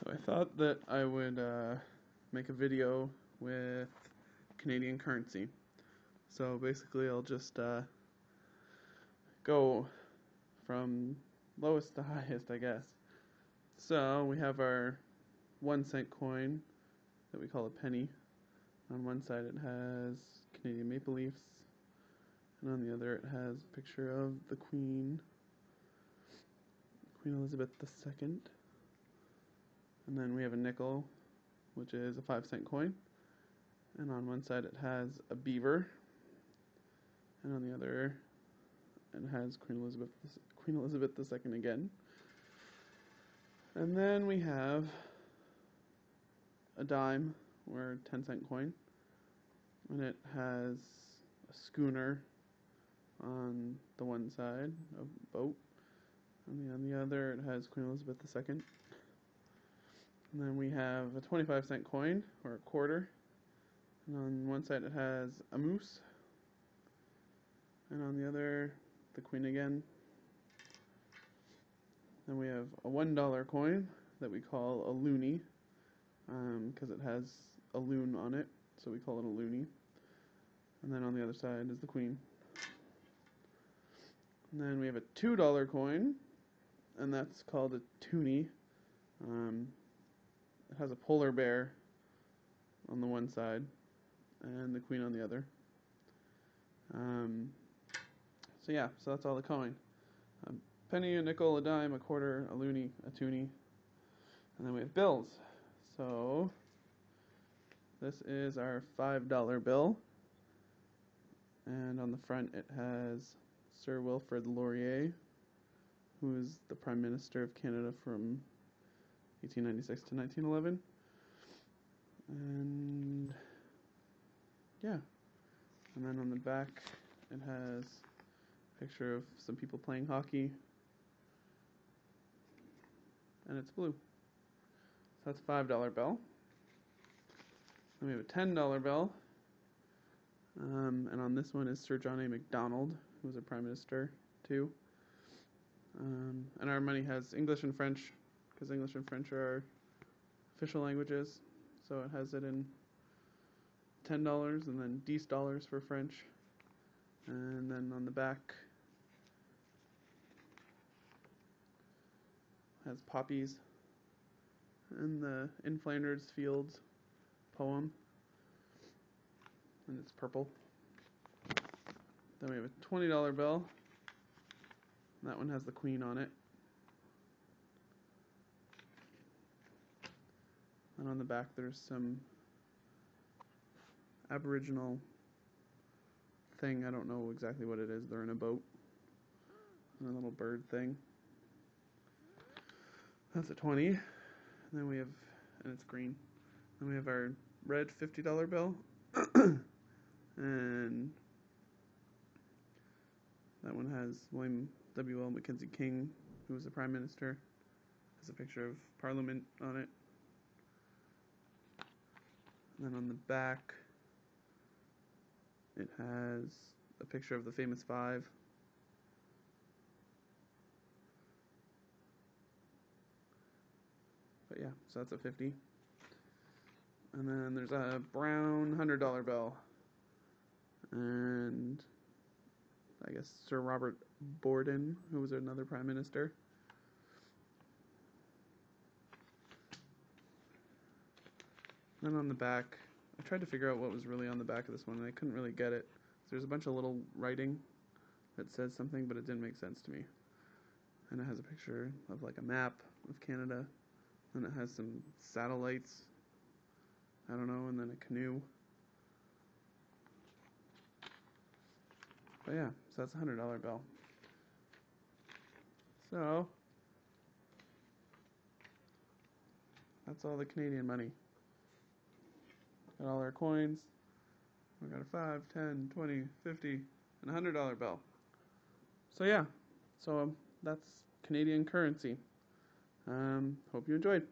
So I thought that I would make a video with Canadian currency. So basically I'll just go from lowest to highest, I guess. So we have our 1 cent coin that we call a penny. On one side it has Canadian maple leafs, and on the other it has a picture of the Queen Elizabeth II. And then we have a nickel, which is a 5-cent coin. And on one side it has a beaver, and on the other it has Queen Elizabeth II again. And then we have a dime, or 10-cent coin, and it has a schooner on the one side, a boat, and on the other it has Queen Elizabeth II. And then we have a 25-cent coin, or a quarter, and on one side it has a moose, and on the other, the Queen again. Then we have a $1 coin that we call a loonie, because it has a loon on it, so we call it a loonie. And then on the other side is the Queen. And then we have a $2 coin, and that's called a toonie. It has a polar bear on the one side and the Queen on the other. So that's all the coin. A penny, a nickel, a dime, a quarter, a loonie, a toonie, and then we have bills. So this is our $5 bill, and on the front it has Sir Wilfrid Laurier, who is the Prime Minister of Canada from 1896 to 1911. And yeah, and then on the back it has a picture of some people playing hockey, and it's blue. So that's a $5 bill. Then we have a $10 bill, and on this one is Sir John A. Macdonald, who was a Prime Minister too. And our money has English and French, because English and French are our official languages. So it has it in $10, and then 10 dollars for French. And then on the back has poppies and the In Flanders Fields poem, and it's purple. Then we have a $20 bill, and that one has the Queen on it. And on the back there's some Aboriginal thing, I don't know exactly what it is. They're in a boat, and a little bird thing. That's a 20. And then we have, and it's green. Then we have our red $50 bill, and that one has William W.L. Mackenzie King, who was the Prime Minister. Has a picture of Parliament on it. And then on the back it has a picture of the famous five. But yeah, so that's a 50. And then there's a brown $100 bill, and I guess Sir Robert Borden, who was another Prime Minister. Then on the back, I tried to figure out what was really on the back of this one, and I couldn't really get it. There's a bunch of little writing that says something, but it didn't make sense to me. And it has a picture of like a map of Canada, and it has some satellites, I don't know, and then a canoe. But yeah, so that's a $100 bill. So that's all the Canadian money. Got all our coins. We got a 5, 10, 20, 50, and a $100 bill. So yeah, so that's Canadian currency. Hope you enjoyed.